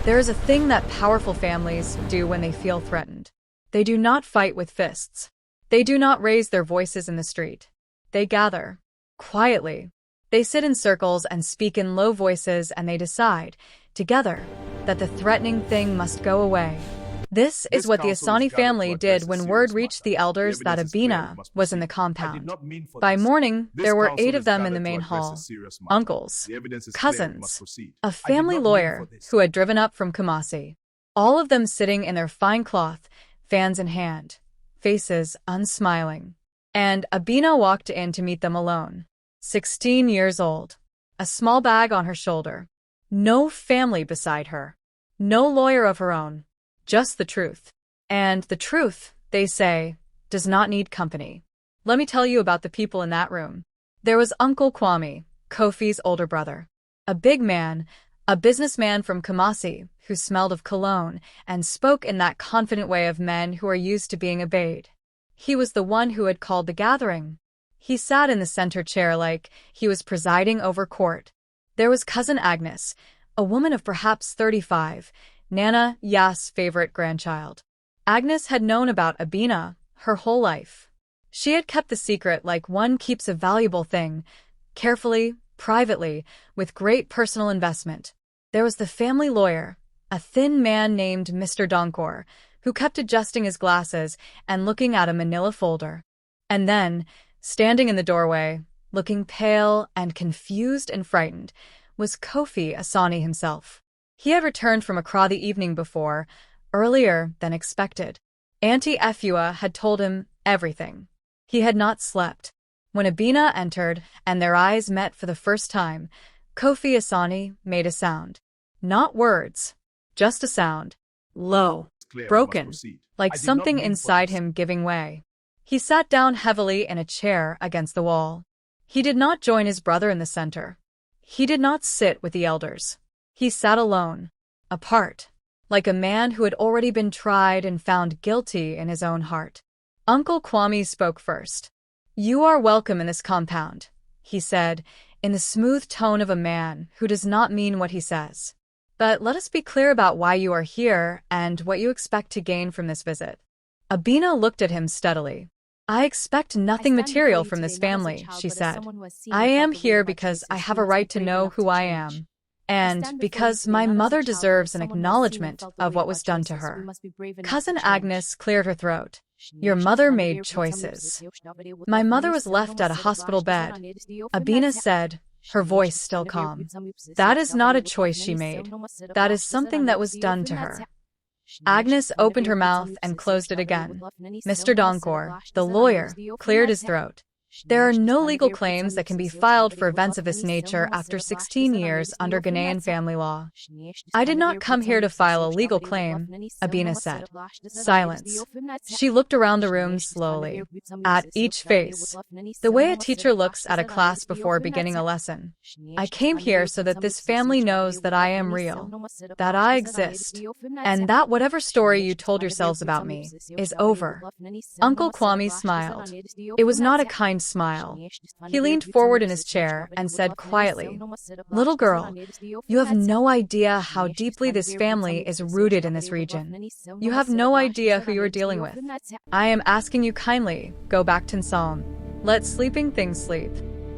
There is a thing that powerful families do when they feel threatened. They do not fight with fists. They do not raise their voices in the street. They gather. Quietly. They sit in circles and speak in low voices, and they decide, together, that the threatening thing must go away. This is what the Asani family did when word reached the elders that Abena was in the compound. By morning, there were 8 of them in the main hall. Uncles, cousins, a family lawyer who had driven up from Kumasi. All of them sitting in their fine cloth, fans in hand, faces unsmiling. And Abena walked in to meet them alone. 16 years old, a small bag on her shoulder. No family beside her. No lawyer of her own. Just the truth. And the truth, they say, does not need company. Let me tell you about the people in that room. There was Uncle Kwame, Kofi's older brother. A big man, a businessman from Kumasi, who smelled of cologne and spoke in that confident way of men who are used to being obeyed. He was the one who had called the gathering. He sat in the center chair like he was presiding over court. There was Cousin Agnes, a woman of perhaps 35, Nana Yas's favorite grandchild. Agnes had known about Abena her whole life. She had kept the secret like one keeps a valuable thing, carefully, privately, with great personal investment. There was the family lawyer, a thin man named Mr. Donkor, who kept adjusting his glasses and looking at a manila folder. And then, standing in the doorway, looking pale and confused and frightened, was Kofi Asani himself. He had returned from Accra the evening before, earlier than expected. Auntie Efua had told him everything. He had not slept. When Abena entered and their eyes met for the first time, Kofi Asani made a sound. Not words, just a sound. Low, broken, like something inside him giving way. He sat down heavily in a chair against the wall. He did not join his brother in the center. He did not sit with the elders. He sat alone, apart, like a man who had already been tried and found guilty in his own heart. Uncle Kwame spoke first. "You are welcome in this compound," he said, in the smooth tone of a man who does not mean what he says. "But let us be clear about why you are here and what you expect to gain from this visit." Abena looked at him steadily. "I expect nothing material from this family," she said. "I am here because I have a right to know who I am, and because my mother deserves an acknowledgement of what was done to her." Cousin Agnes cleared her throat. "Your mother made choices." "My mother was left at a hospital bed," Abena said, her voice still calm. "That is not a choice she made. That is something that was done to her." Agnes opened her mouth and closed it again. Mr. Donkor, the lawyer, cleared his throat. "There are no legal claims that can be filed for events of this nature after 16 years under Ghanaian family law." "I did not come here to file a legal claim," Abena said. Silence. She looked around the room slowly, at each face, the way a teacher looks at a class before beginning a lesson. "I came here so that this family knows that I am real, that I exist, and that whatever story you told yourselves about me is over." Uncle Kwame smiled. It was not a kind smile. He leaned forward in his chair and said quietly, "Little girl, you have no idea how deeply this family is rooted in this region. You have no idea who you are dealing with. I am asking you kindly, go back to Nsalm. Let sleeping things sleep."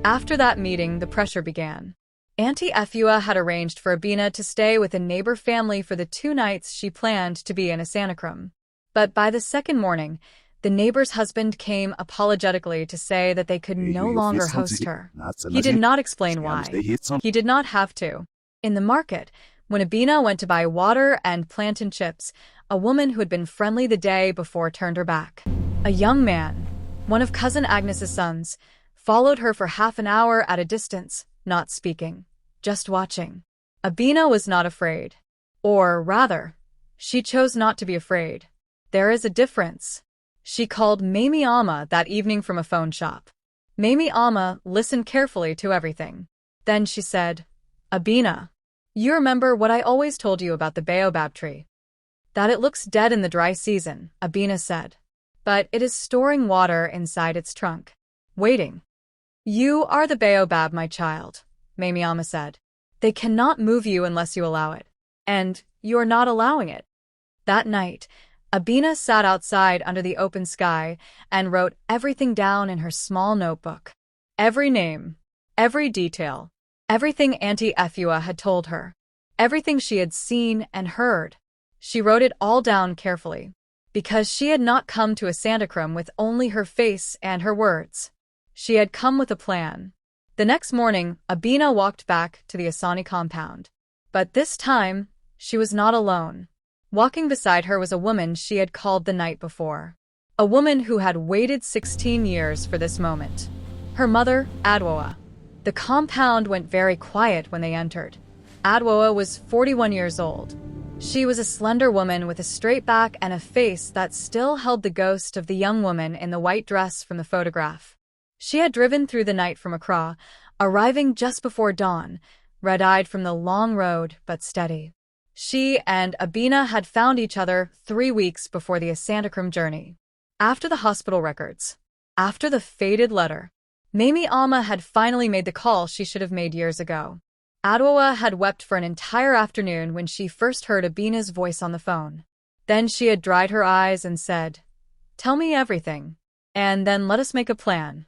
After that meeting, the pressure began. Auntie Efua had arranged for Abena to stay with a neighbor family for the 2 nights she planned to be in Asanakram. But by the second morning, the neighbor's husband came apologetically to say that they could no longer host her. He did not explain why. He did not have to. In the market, when Abena went to buy water and plantain chips, a woman who had been friendly the day before turned her back. A young man, one of Cousin Agnes's sons, followed her for half an hour at a distance, not speaking, just watching. Abena was not afraid. Or rather, she chose not to be afraid. There is a difference. She called Mamie Amma that evening from a phone shop. Mamie Amma listened carefully to everything. Then she said, "Abena, you remember what I always told you about the Baobab tree? That it looks dead in the dry season," Abena said. "But it is storing water inside its trunk, waiting." "You are the Baobab, my child," Mamie Amma said. "They cannot move you unless you allow it. And you're not allowing it. That night, Abena sat outside under the open sky and wrote everything down in her small notebook. Every name, every detail, everything Auntie Efua had told her, everything she had seen and heard. She wrote it all down carefully, because she had not come to a Santacrum with only her face and her words. She had come with a plan. The next morning, Abena walked back to the Asani compound. But this time, she was not alone. Walking beside her was a woman she had called the night before. A woman who had waited 16 years for this moment. Her mother, Adwoa. The compound went very quiet when they entered. Adwoa was 41 years old. She was a slender woman with a straight back and a face that still held the ghost of the young woman in the white dress from the photograph. She had driven through the night from Accra, arriving just before dawn, red-eyed from the long road but steady. She and Abena had found each other 3 weeks before the Asantacrum journey. After the hospital records, after the faded letter, Mamie Alma had finally made the call she should have made years ago. Adwoa had wept for an entire afternoon when she first heard Abena's voice on the phone. Then she had dried her eyes and said, "Tell me everything, and then let us make a plan."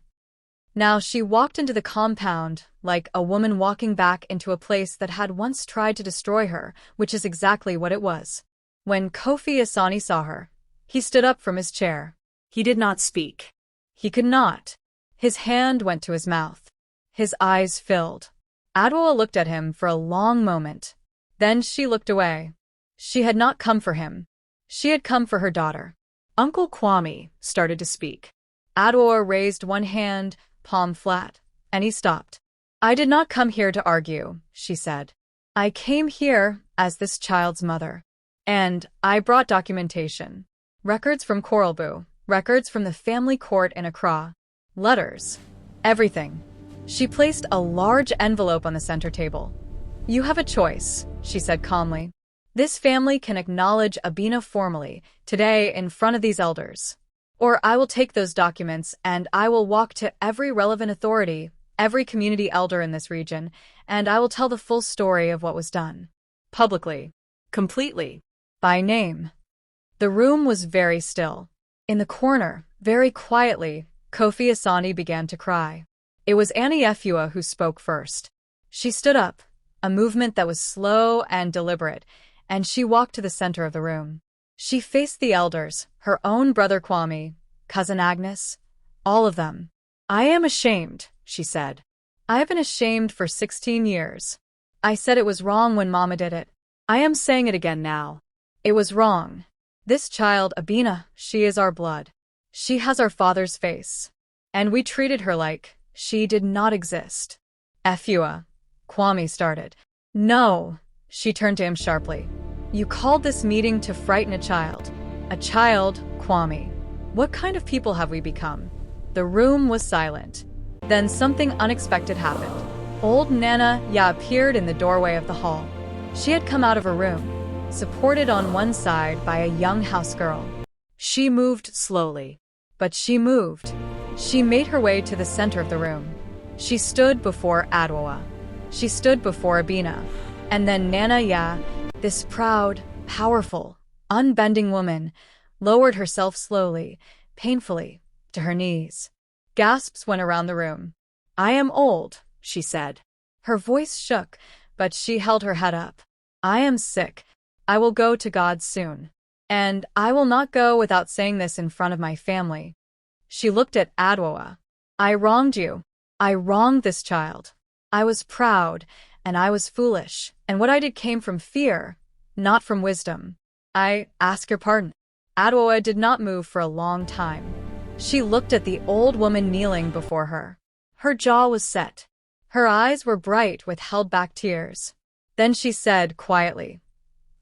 Now she walked into the compound like a woman walking back into a place that had once tried to destroy her, which is exactly what it was. When Kofi Asani saw her, he stood up from his chair. He did not speak. He could not. His hand went to his mouth. His eyes filled. Adwoa looked at him for a long moment. Then she looked away. She had not come for him. She had come for her daughter. Uncle Kwame started to speak. Adwoa raised one hand, palm flat, and he stopped. "I did not come here to argue," she said. "I came here as this child's mother. And I brought documentation. Records from Koralbu, records from the family court in Accra, letters, everything." She placed a large envelope on the center table. "You have a choice," she said calmly. "This family can acknowledge Abena formally, today in front of these elders. Or I will take those documents and I will walk to every relevant authority, every community elder in this region, and I will tell the full story of what was done. Publicly. Completely. By name." The room was very still. In the corner, very quietly, Kofi Asani began to cry. It was Auntie Efua who spoke first. She stood up, a movement that was slow and deliberate, and she walked to the center of the room. She faced the elders, her own brother Kwame, cousin Agnes, all of them. "I am ashamed," she said. "I have been ashamed for 16 years. I said it was wrong when Mama did it. I am saying it again now. It was wrong. This child, Abena, she is our blood. She has our father's face. And we treated her like she did not exist." "Efua," Kwame started. "No," she turned to him sharply. "You called this meeting to frighten a child. A child, Kwame. What kind of people have we become?" The room was silent. Then something unexpected happened. Old Nana Ya appeared in the doorway of the hall. She had come out of her room, supported on one side by a young house girl. She moved slowly, but she moved. She made her way to the center of the room. She stood before Adwoa. She stood before Abena. And then Nana Ya, this proud, powerful, unbending woman, lowered herself slowly, painfully, to her knees. Gasps went around the room. "I am old," she said. Her voice shook, but she held her head up. "I am sick. I will go to God soon. And I will not go without saying this in front of my family." She looked at Adwoa. "I wronged you. I wronged this child. I was proud, and I was foolish, and what I did came from fear, not from wisdom. I ask your pardon." Adwoa did not move for a long time. She looked at the old woman kneeling before her. Her jaw was set. Her eyes were bright with held-back tears. Then she said quietly,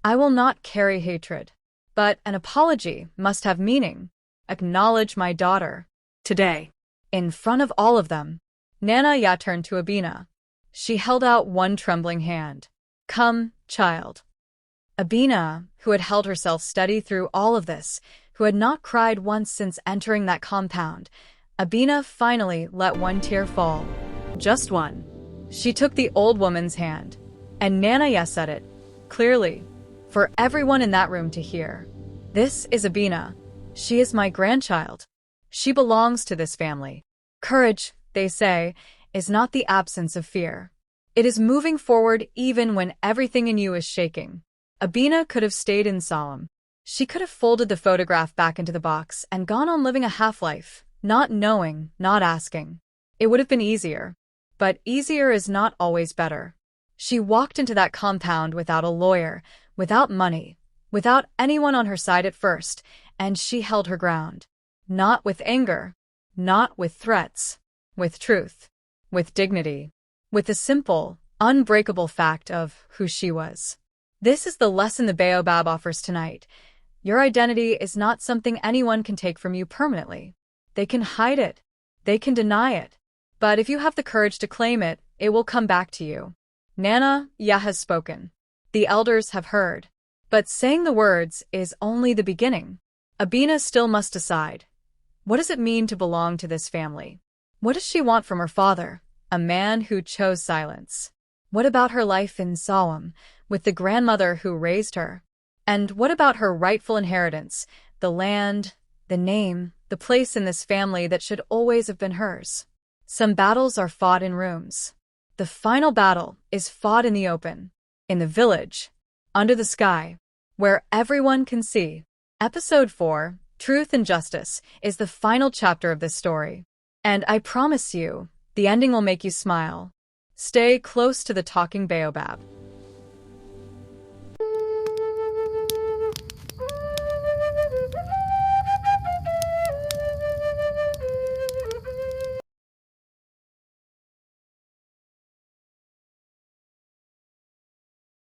"I will not carry hatred. But an apology must have meaning. Acknowledge my daughter. Today." In front of all of them, Nana Ya turned to Abena. She held out one trembling hand. "Come, child." Abena, who had held herself steady through all of this, who had not cried once since entering that compound, Abena finally let one tear fall. Just one. She took the old woman's hand, and Nana Ya said it, clearly, for everyone in that room to hear. This is Abena. She is my grandchild. She belongs to this family. Courage, they say, is not the absence of fear. It is moving forward even when everything in you is shaking. Abena could have stayed in solemn. She could have folded the photograph back into the box and gone on living a half-life, not knowing, not asking. It would have been easier. But easier is not always better. She walked into that compound without a lawyer, without money, without anyone on her side at first, and she held her ground. Not with anger, not with threats, with truth, with dignity, with the simple, unbreakable fact of who she was. This is the lesson the Baobab offers tonight. Your identity is not something anyone can take from you permanently. They can hide it. They can deny it. But if you have the courage to claim it, it will come back to you. Nana, Yah has spoken. The elders have heard. But saying the words is only the beginning. Abena still must decide. What does it mean to belong to this family? What does she want from her father, a man who chose silence? What about her life in Solemn, with the grandmother who raised her? And what about her rightful inheritance, the land, the name, the place in this family that should always have been hers? Some battles are fought in rooms. The final battle is fought in the open, in the village, under the sky, where everyone can see. Episode 4, Truth and Justice, is the final chapter of this story. And I promise you, the ending will make you smile. Stay close to the talking Baobab.